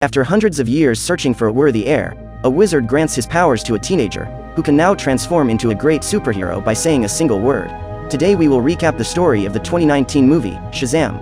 After hundreds of years searching for a worthy heir, a wizard grants his powers to a teenager, who can now transform into a great superhero by saying a single word. Today we will recap the story of the 2019 movie, SHAZAM.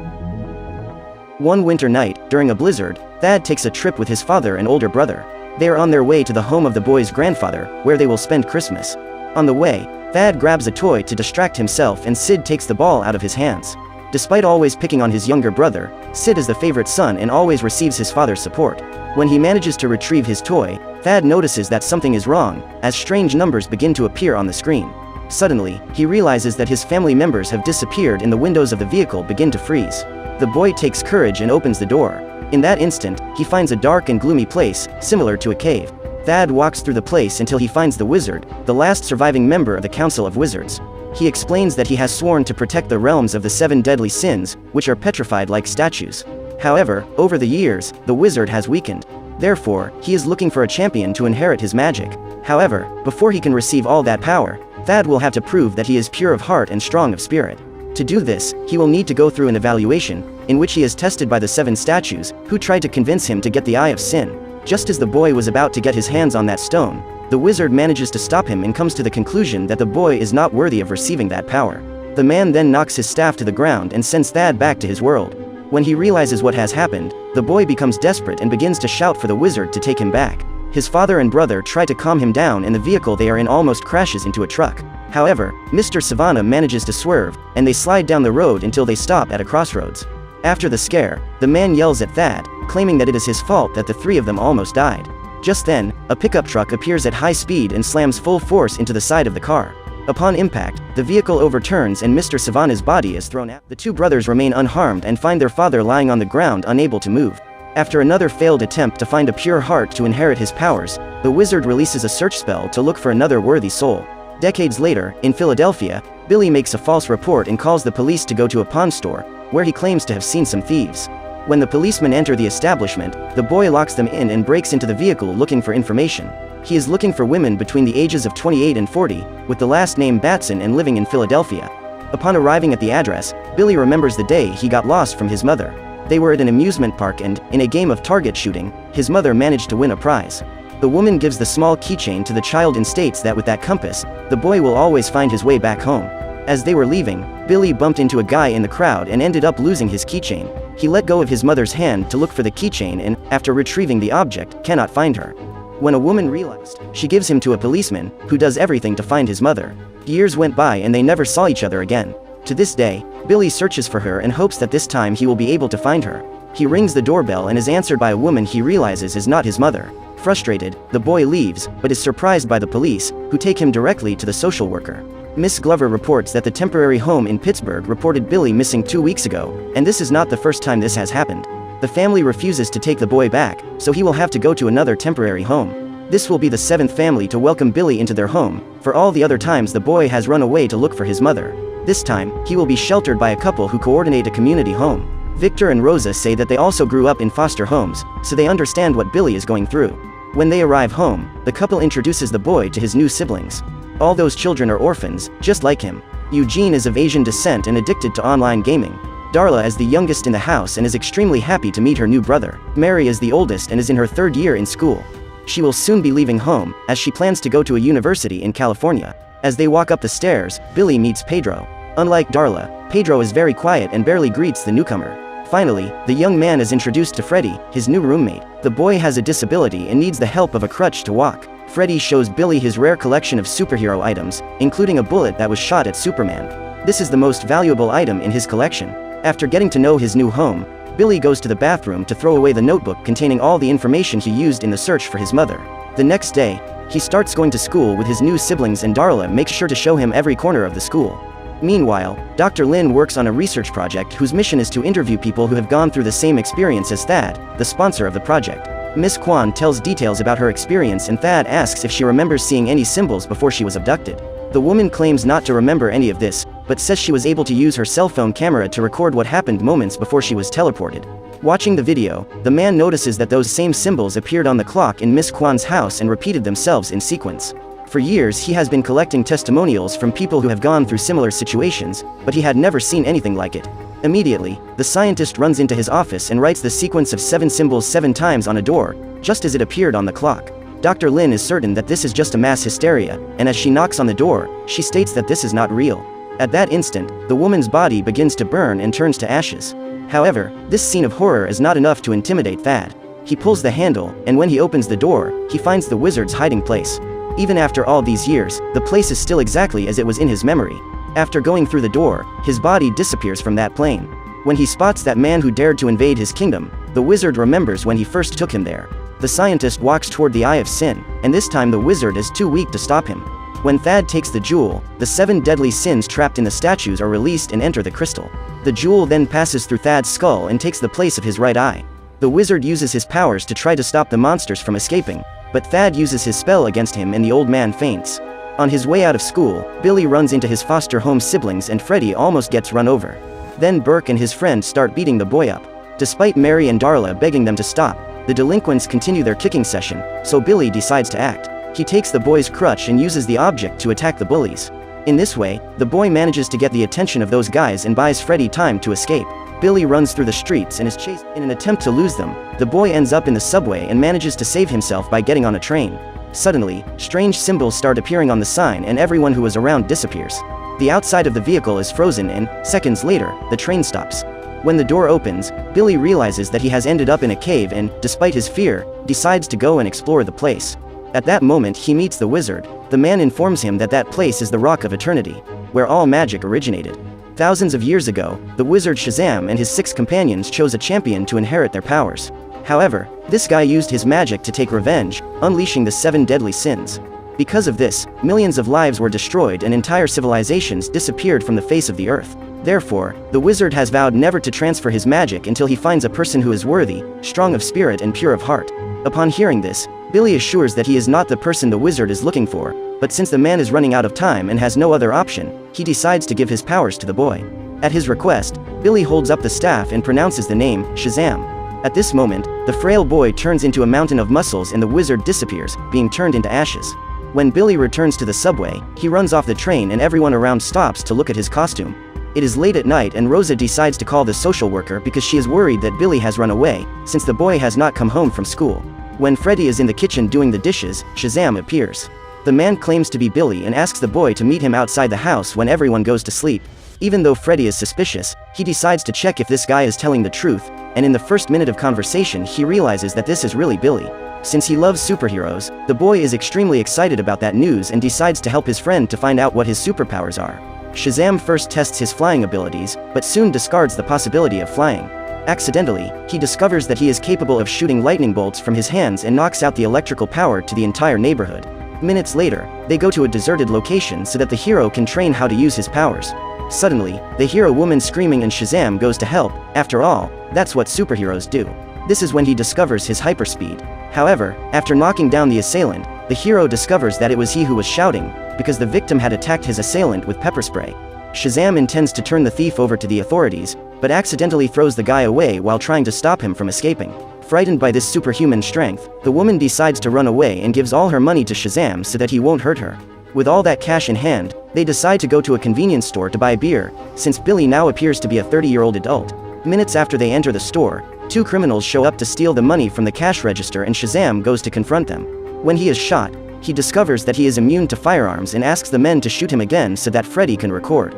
One winter night, during a blizzard, Thad takes a trip with his father and older brother. They are on their way to the home of the boy's grandfather, where they will spend Christmas. On the way, Thad grabs a toy to distract himself and Sid takes the ball out of his hands. Despite always picking on his younger brother, Sid is the favorite son and always receives his father's support. When he manages to retrieve his toy, Thad notices that something is wrong, as strange numbers begin to appear on the screen. Suddenly, he realizes that his family members have disappeared and the windows of the vehicle begin to freeze. The boy takes courage and opens the door. In that instant, he finds a dark and gloomy place, similar to a cave. Thad walks through the place until he finds the wizard, the last surviving member of the Council of Wizards. He explains that he has sworn to protect the realms of the 7 deadly sins, which are petrified like statues. However, over the years, the wizard has weakened. Therefore, he is looking for a champion to inherit his magic. However, before he can receive all that power, Thad will have to prove that he is pure of heart and strong of spirit. To do this, he will need to go through an evaluation, in which he is tested by the 7 statues, who tried to convince him to get the Eye of Sin. Just as the boy was about to get his hands on that stone, the wizard manages to stop him and comes to the conclusion that the boy is not worthy of receiving that power. The man then knocks his staff to the ground and sends Thad back to his world. When he realizes what has happened, the boy becomes desperate and begins to shout for the wizard to take him back. His father and brother try to calm him down and the vehicle they are in almost crashes into a truck. However, Mr. Sivana manages to swerve, and they slide down the road until they stop at a crossroads. After the scare, the man yells at Thad, claiming that it is his fault that the 3 of them almost died. Just then, a pickup truck appears at high speed and slams full force into the side of the car. Upon impact, the vehicle overturns and Mr. Sivana's body is thrown out. The 2 brothers remain unharmed and find their father lying on the ground unable to move. After another failed attempt to find a pure heart to inherit his powers, the wizard releases a search spell to look for another worthy soul. Decades later, in Philadelphia, Billy makes a false report and calls the police to go to a pawn store, where he claims to have seen some thieves. When the policemen enter the establishment, the boy locks them in and breaks into the vehicle looking for information. He is looking for women between the ages of 28 and 40, with the last name Batson and living in Philadelphia. Upon arriving at the address, Billy remembers the day he got lost from his mother. They were at an amusement park and, in a game of target shooting, his mother managed to win a prize. The woman gives the small keychain to the child and states that with that compass, the boy will always find his way back home. As they were leaving, Billy bumped into a guy in the crowd and ended up losing his keychain. He let go of his mother's hand to look for the keychain and, after retrieving the object, cannot find her. When a woman realized, she gives him to a policeman, who does everything to find his mother. Years went by and they never saw each other again. To this day, Billy searches for her and hopes that this time he will be able to find her. He rings the doorbell and is answered by a woman he realizes is not his mother. Frustrated, the boy leaves, but is surprised by the police, who take him directly to the social worker. Miss Glover reports that the temporary home in Pittsburgh reported Billy missing 2 weeks ago, and this is not the first time this has happened. The family refuses to take the boy back, so he will have to go to another temporary home. This will be the 7th family to welcome Billy into their home, for all the other times the boy has run away to look for his mother. This time, he will be sheltered by a couple who coordinate a community home. Victor and Rosa say that they also grew up in foster homes, so they understand what Billy is going through. When they arrive home, the couple introduces the boy to his new siblings. All those children are orphans, just like him. Eugene is of Asian descent and addicted to online gaming. Darla is the youngest in the house and is extremely happy to meet her new brother. Mary is the oldest and is in her 3rd year in school. She will soon be leaving home, as she plans to go to a university in California. As they walk up the stairs, Billy meets Pedro. Unlike Darla, Pedro is very quiet and barely greets the newcomer. Finally, the young man is introduced to Freddy, his new roommate. The boy has a disability and needs the help of a crutch to walk. Freddy shows Billy his rare collection of superhero items, including a bullet that was shot at Superman. This is the most valuable item in his collection. After getting to know his new home, Billy goes to the bathroom to throw away the notebook containing all the information he used in the search for his mother. The next day, he starts going to school with his new siblings and Darla makes sure to show him every corner of the school. Meanwhile, Dr. Lin works on a research project whose mission is to interview people who have gone through the same experience as Thad, the sponsor of the project. Miss Kwan tells details about her experience and Thad asks if she remembers seeing any symbols before she was abducted. The woman claims not to remember any of this, but says she was able to use her cell phone camera to record what happened moments before she was teleported. Watching the video, the man notices that those same symbols appeared on the clock in Miss Kwan's house and repeated themselves in sequence. For years he has been collecting testimonials from people who have gone through similar situations, but he had never seen anything like it. Immediately, the scientist runs into his office and writes the sequence of 7 symbols 7 times on a door, just as it appeared on the clock. Dr. Lin is certain that this is just a mass hysteria, and as she knocks on the door, she states that this is not real. At that instant, the woman's body begins to burn and turns to ashes. However, this scene of horror is not enough to intimidate Thad. He pulls the handle, and when he opens the door, he finds the wizard's hiding place. Even after all these years, the place is still exactly as it was in his memory. After going through the door, his body disappears from that plane. When he spots that man who dared to invade his kingdom, the wizard remembers when he first took him there. The scientist walks toward the Eye of Sin, and this time the wizard is too weak to stop him. When Thad takes the jewel, the 7 deadly sins trapped in the statues are released and enter the crystal. The jewel then passes through Thad's skull and takes the place of his right eye. The wizard uses his powers to try to stop the monsters from escaping, but Thad uses his spell against him and the old man faints. On his way out of school, Billy runs into his foster home siblings and Freddy almost gets run over. Then Burke and his friend start beating the boy up. Despite Mary and Darla begging them to stop, the delinquents continue their kicking session, so Billy decides to act. He takes the boy's crutch and uses the object to attack the bullies. In this way, the boy manages to get the attention of those guys and buys Freddy time to escape. Billy runs through the streets and is chased. In an attempt to lose them, the boy ends up in the subway and manages to save himself by getting on a train. Suddenly, strange symbols start appearing on the sign and everyone who was around disappears. The outside of the vehicle is frozen and, seconds later, the train stops. When the door opens, Billy realizes that he has ended up in a cave and, despite his fear, decides to go and explore the place. At that moment he meets the wizard. The man informs him that that place is the Rock of Eternity, where all magic originated. Thousands of years ago, the wizard Shazam and his 6 companions chose a champion to inherit their powers. However, this guy used his magic to take revenge, unleashing the 7 deadly sins. Because of this, millions of lives were destroyed and entire civilizations disappeared from the face of the earth. Therefore, the wizard has vowed never to transfer his magic until he finds a person who is worthy, strong of spirit and pure of heart. Upon hearing this, Billy assures that he is not the person the wizard is looking for, but since the man is running out of time and has no other option, he decides to give his powers to the boy. At his request, Billy holds up the staff and pronounces the name, Shazam. At this moment, the frail boy turns into a mountain of muscles and the wizard disappears, being turned into ashes. When Billy returns to the subway, he runs off the train and everyone around stops to look at his costume. It is late at night and Rosa decides to call the social worker because she is worried that Billy has run away, since the boy has not come home from school. When Freddy is in the kitchen doing the dishes, Shazam appears. The man claims to be Billy and asks the boy to meet him outside the house when everyone goes to sleep. Even though Freddy is suspicious, he decides to check if this guy is telling the truth, and in the first minute of conversation he realizes that this is really Billy. Since he loves superheroes, the boy is extremely excited about that news and decides to help his friend to find out what his superpowers are. Shazam first tests his flying abilities, but soon discards the possibility of flying. Accidentally, he discovers that he is capable of shooting lightning bolts from his hands and knocks out the electrical power to the entire neighborhood. Minutes later, they go to a deserted location so that the hero can train how to use his powers. Suddenly, they hear a woman screaming and Shazam goes to help. After all, that's what superheroes do. This is when he discovers his hyperspeed. However, after knocking down the assailant, the hero discovers that it was he who was shouting, because the victim had attacked his assailant with pepper spray. Shazam intends to turn the thief over to the authorities, but accidentally throws the guy away while trying to stop him from escaping. Frightened by this superhuman strength, the woman decides to run away and gives all her money to Shazam so that he won't hurt her. With all that cash in hand, they decide to go to a convenience store to buy beer, since Billy now appears to be a 30-year-old adult. Minutes after they enter the store, 2 criminals show up to steal the money from the cash register and Shazam goes to confront them. When he is shot, he discovers that he is immune to firearms and asks the men to shoot him again so that Freddy can record.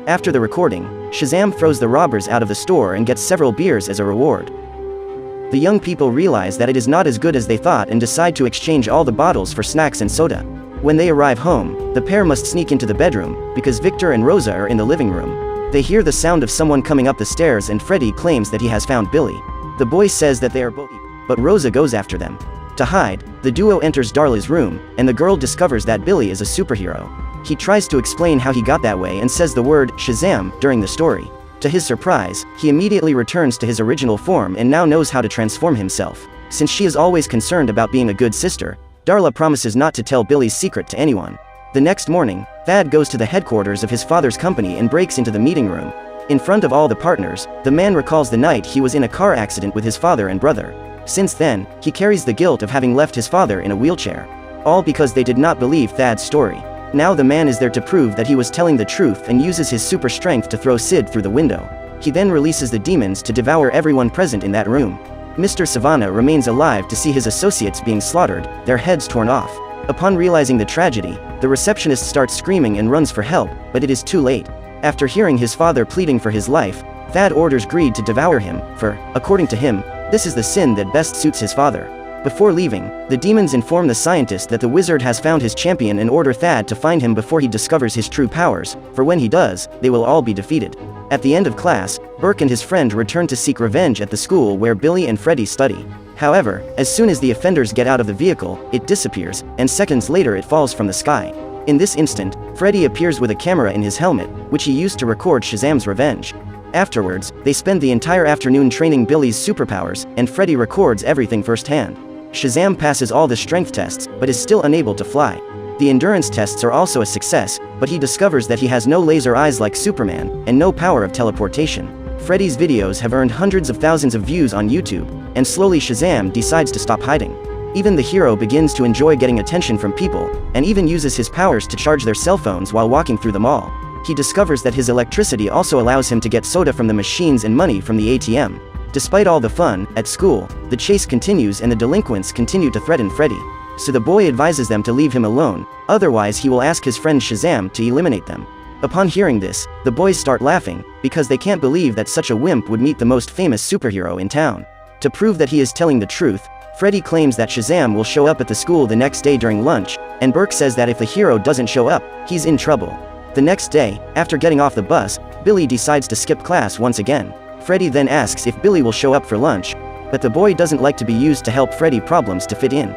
After the recording, Shazam throws the robbers out of the store and gets several beers as a reward. The young people realize that it is not as good as they thought and decide to exchange all the bottles for snacks and soda. When they arrive home, the pair must sneak into the bedroom, because Victor and Rosa are in the living room. They hear the sound of someone coming up the stairs and Freddy claims that he has found Billy. The boy says that they are both, but Rosa goes after them. To hide, the duo enters Darla's room, and the girl discovers that Billy is a superhero. He tries to explain how he got that way and says the word Shazam during the story. To his surprise, he immediately returns to his original form and now knows how to transform himself. Since she is always concerned about being a good sister, Darla promises not to tell Billy's secret to anyone. The next morning, Thad goes to the headquarters of his father's company and breaks into the meeting room. In front of all the partners, the man recalls the night he was in a car accident with his father and brother. Since then, he carries the guilt of having left his father in a wheelchair. All because they did not believe Thad's story. Now the man is there to prove that he was telling the truth and uses his super strength to throw Sid through the window. He then releases the demons to devour everyone present in that room. Mr. Sivana remains alive to see his associates being slaughtered, their heads torn off. Upon realizing the tragedy, the receptionist starts screaming and runs for help, but it is too late. After hearing his father pleading for his life, Thad orders Greed to devour him, for, according to him, this is the sin that best suits his father. Before leaving, the demons inform the scientist that the wizard has found his champion and order Thad to find him before he discovers his true powers, for when he does, they will all be defeated. At the end of class, Burke and his friend return to seek revenge at the school where Billy and Freddy study. However, as soon as the offenders get out of the vehicle, it disappears, and seconds later it falls from the sky. In this instant, Freddy appears with a camera in his helmet, which he used to record Shazam's revenge. Afterwards, they spend the entire afternoon training Billy's superpowers, and Freddy records everything firsthand. Shazam passes all the strength tests, but is still unable to fly. The endurance tests are also a success, but he discovers that he has no laser eyes like Superman, and no power of teleportation. Freddy's videos have earned hundreds of thousands of views on YouTube, and slowly Shazam decides to stop hiding. Even the hero begins to enjoy getting attention from people, and even uses his powers to charge their cell phones while walking through the mall. He discovers that his electricity also allows him to get soda from the machines and money from the ATM. Despite all the fun, at school, the chase continues and the delinquents continue to threaten Freddy. So the boy advises them to leave him alone, otherwise he will ask his friend Shazam to eliminate them. Upon hearing this, the boys start laughing, because they can't believe that such a wimp would meet the most famous superhero in town. To prove that he is telling the truth, Freddy claims that Shazam will show up at the school the next day during lunch, and Burke says that if the hero doesn't show up, he's in trouble. The next day, after getting off the bus, Billy decides to skip class once again. Freddy then asks if Billy will show up for lunch, but the boy doesn't like to be used to help Freddy problems to fit in.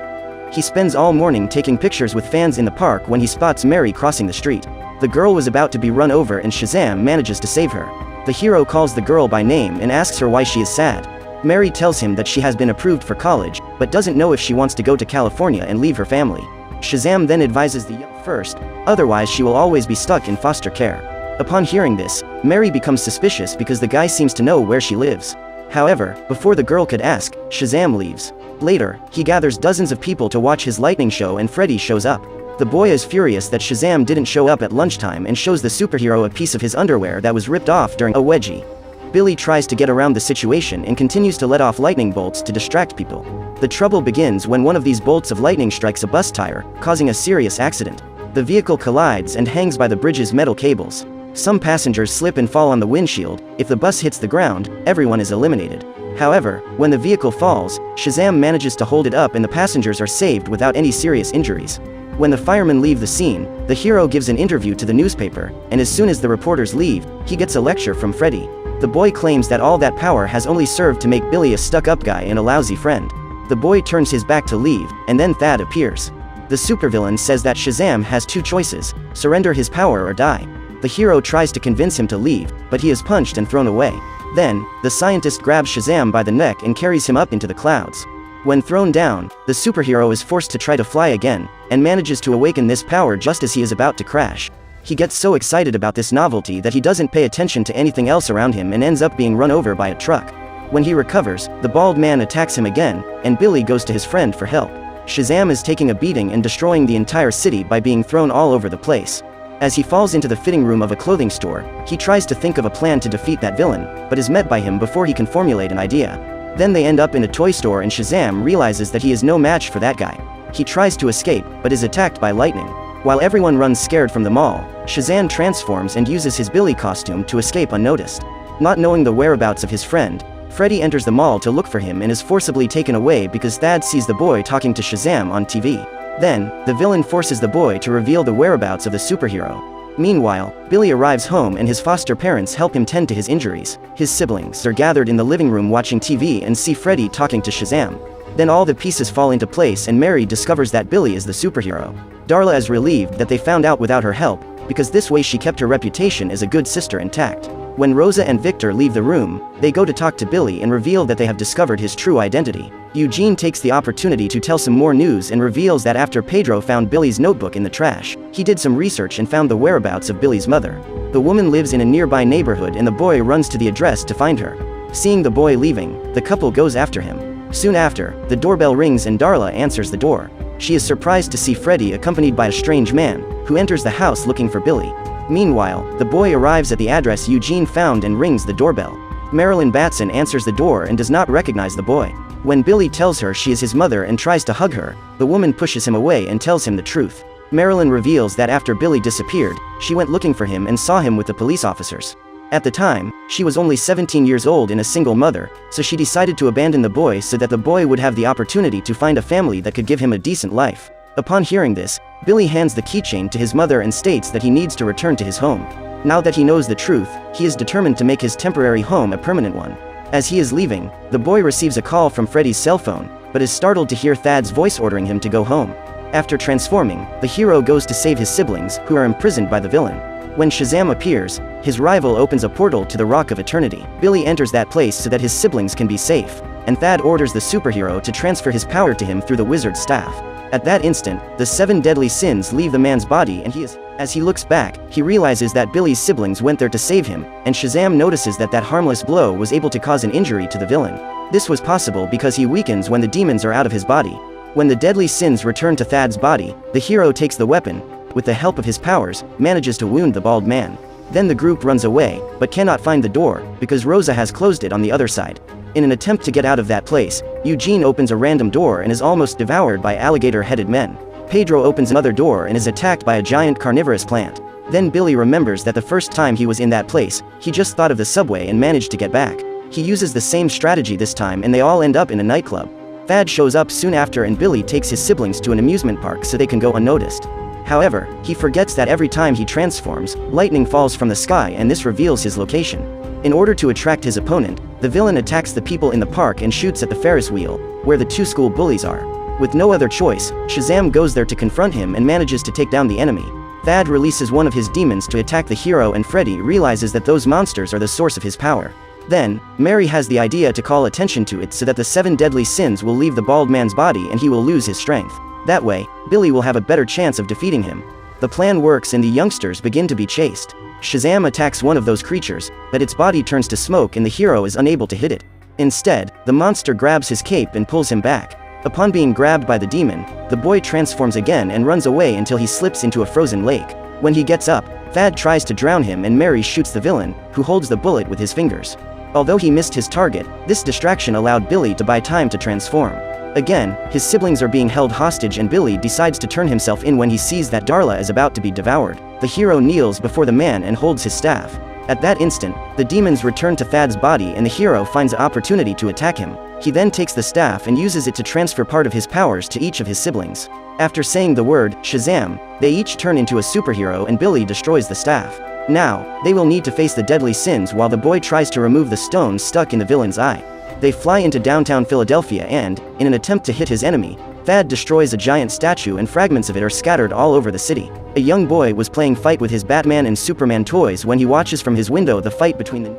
He spends all morning taking pictures with fans in the park when he spots Mary crossing the street. The girl was about to be run over and Shazam manages to save her. The hero calls the girl by name and asks her why she is sad. Mary tells him that she has been approved for college, but doesn't know if she wants to go to California and leave her family. Shazam then advises the young first, otherwise she will always be stuck in foster care. Upon hearing this, Mary becomes suspicious because the guy seems to know where she lives. However, before the girl could ask, Shazam leaves. Later, he gathers dozens of people to watch his lightning show and Freddy shows up. The boy is furious that Shazam didn't show up at lunchtime and shows the superhero a piece of his underwear that was ripped off during a wedgie. Billy tries to get around the situation and continues to let off lightning bolts to distract people. The trouble begins when one of these bolts of lightning strikes a bus tire, causing a serious accident. The vehicle collides and hangs by the bridge's metal cables. Some passengers slip and fall on the windshield. If the bus hits the ground, everyone is eliminated. However, when the vehicle falls, Shazam manages to hold it up and the passengers are saved without any serious injuries. When the firemen leave the scene, the hero gives an interview to the newspaper, and as soon as the reporters leave, he gets a lecture from Freddy. The boy claims that all that power has only served to make Billy a stuck-up guy and a lousy friend. The boy turns his back to leave, and then Thad appears. The supervillain says that Shazam has two choices: surrender his power or die. The hero tries to convince him to leave, but he is punched and thrown away. Then, the scientist grabs Shazam by the neck and carries him up into the clouds. When thrown down, the superhero is forced to try to fly again, and manages to awaken this power just as he is about to crash. He gets so excited about this novelty that he doesn't pay attention to anything else around him and ends up being run over by a truck. When he recovers, the bald man attacks him again, and Billy goes to his friend for help. Shazam is taking a beating and destroying the entire city by being thrown all over the place. As he falls into the fitting room of a clothing store, he tries to think of a plan to defeat that villain, but is met by him before he can formulate an idea. Then they end up in a toy store and Shazam realizes that he is no match for that guy. He tries to escape, but is attacked by lightning. While everyone runs scared from the mall, Shazam transforms and uses his Billy costume to escape unnoticed. Not knowing the whereabouts of his friend, Freddy enters the mall to look for him and is forcibly taken away because Thad sees the boy talking to Shazam on TV. Then, the villain forces the boy to reveal the whereabouts of the superhero. Meanwhile, Billy arrives home and his foster parents help him tend to his injuries. His siblings are gathered in the living room watching TV and see Freddy talking to Shazam. Then all the pieces fall into place and Mary discovers that Billy is the superhero. Darla is relieved that they found out without her help, because this way she kept her reputation as a good sister intact. When Rosa and Victor leave the room, they go to talk to Billy and reveal that they have discovered his true identity. Eugene takes the opportunity to tell some more news and reveals that after Pedro found Billy's notebook in the trash, he did some research and found the whereabouts of Billy's mother. The woman lives in a nearby neighborhood and the boy runs to the address to find her. Seeing the boy leaving, the couple goes after him. Soon after, the doorbell rings and Darla answers the door. She is surprised to see Freddy accompanied by a strange man, who enters the house looking for Billy. Meanwhile, the boy arrives at the address Eugene found and rings the doorbell. Marilyn Batson answers the door and does not recognize the boy. When Billy tells her she is his mother and tries to hug her, the woman pushes him away and tells him the truth. Marilyn reveals that after Billy disappeared, she went looking for him and saw him with the police officers. At the time, she was only 17 years old and a single mother, so she decided to abandon the boy so that the boy would have the opportunity to find a family that could give him a decent life. Upon hearing this, Billy hands the keychain to his mother and states that he needs to return to his home. Now that he knows the truth, he is determined to make his temporary home a permanent one. As he is leaving, the boy receives a call from Freddy's cell phone, but is startled to hear Thad's voice ordering him to go home. After transforming, the hero goes to save his siblings, who are imprisoned by the villain. When Shazam appears, his rival opens a portal to the Rock of Eternity. Billy enters that place so that his siblings can be safe, and Thad orders the superhero to transfer his power to him through the wizard's staff. At that instant, the 7 deadly sins leave the man's body and as he looks back, he realizes that Billy's siblings went there to save him, and Shazam notices that harmless blow was able to cause an injury to the villain. This was possible because he weakens when the demons are out of his body. When the deadly sins return to Thad's body, the hero takes the weapon, with the help of his powers, manages to wound the bald man. Then the group runs away, but cannot find the door, because Rosa has closed it on the other side. In an attempt to get out of that place, Eugene opens a random door and is almost devoured by alligator-headed men. Pedro opens another door and is attacked by a giant carnivorous plant. Then Billy remembers that the first time he was in that place, he just thought of the subway and managed to get back. He uses the same strategy this time and they all end up in a nightclub. Thad shows up soon after and Billy takes his siblings to an amusement park so they can go unnoticed. However, he forgets that every time he transforms, lightning falls from the sky and this reveals his location. In order to attract his opponent, the villain attacks the people in the park and shoots at the Ferris wheel, where the 2 school bullies are. With no other choice, Shazam goes there to confront him and manages to take down the enemy. Thad releases one of his demons to attack the hero and Freddy realizes that those monsters are the source of his power. Then, Mary has the idea to call attention to it so that the 7 deadly sins will leave the bald man's body and he will lose his strength. That way, Billy will have a better chance of defeating him. The plan works and the youngsters begin to be chased. Shazam attacks one of those creatures, but its body turns to smoke and the hero is unable to hit it. Instead, the monster grabs his cape and pulls him back. Upon being grabbed by the demon, the boy transforms again and runs away until he slips into a frozen lake. When he gets up, Thad tries to drown him and Mary shoots the villain, who holds the bullet with his fingers. Although he missed his target, this distraction allowed Billy to buy time to transform. Again, his siblings are being held hostage and Billy decides to turn himself in when he sees that Darla is about to be devoured. The hero kneels before the man and holds his staff. At that instant, the demons return to Thad's body and the hero finds an opportunity to attack him. He then takes the staff and uses it to transfer part of his powers to each of his siblings. After saying the word, Shazam, they each turn into a superhero and Billy destroys the staff. Now, they will need to face the deadly sins while the boy tries to remove the stone stuck in the villain's eye. They fly into downtown Philadelphia and, in an attempt to hit his enemy, Thad destroys a giant statue and fragments of it are scattered all over the city. A young boy was playing fight with his Batman and Superman toys when he watches from his window the fight between them.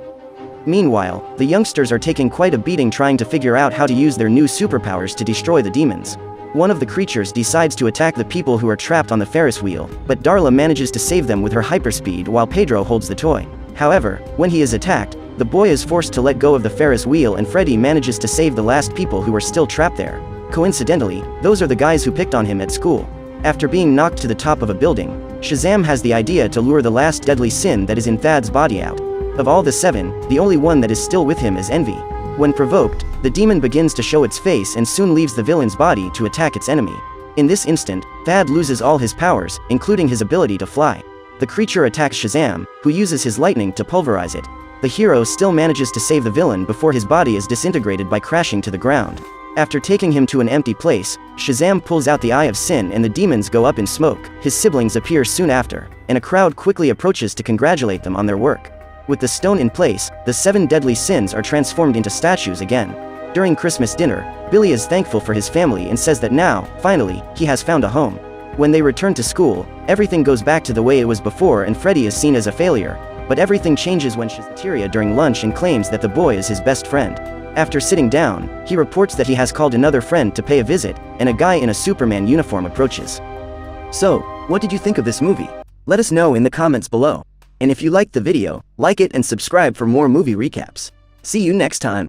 Meanwhile, the youngsters are taking quite a beating trying to figure out how to use their new superpowers to destroy the demons. One of the creatures decides to attack the people who are trapped on the Ferris wheel, but Darla manages to save them with her hyperspeed while Pedro holds the toy. However, when he is attacked, the boy is forced to let go of the Ferris wheel and Freddy manages to save the last people who are still trapped there. Coincidentally, those are the guys who picked on him at school. After being knocked to the top of a building, Shazam has the idea to lure the last deadly sin that is in Thad's body out. Of all the 7, the only one that is still with him is envy. When provoked, the demon begins to show its face and soon leaves the villain's body to attack its enemy. In this instant, Thad loses all his powers, including his ability to fly. The creature attacks Shazam, who uses his lightning to pulverize it. The hero still manages to save the villain before his body is disintegrated by crashing to the ground. After taking him to an empty place, Shazam pulls out the Eye of Sin and the demons go up in smoke. His siblings appear soon after, and a crowd quickly approaches to congratulate them on their work. With the stone in place, the 7 deadly sins are transformed into statues again. During Christmas dinner, Billy is thankful for his family and says that now, finally, he has found a home. When they return to school, everything goes back to the way it was before and Freddy is seen as a failure, but everything changes when Shazam during lunch and claims that the boy is his best friend. After sitting down, he reports that he has called another friend to pay a visit, and a guy in a Superman uniform approaches. So, what did you think of this movie? Let us know in the comments below. And if you liked the video, like it and subscribe for more movie recaps. See you next time.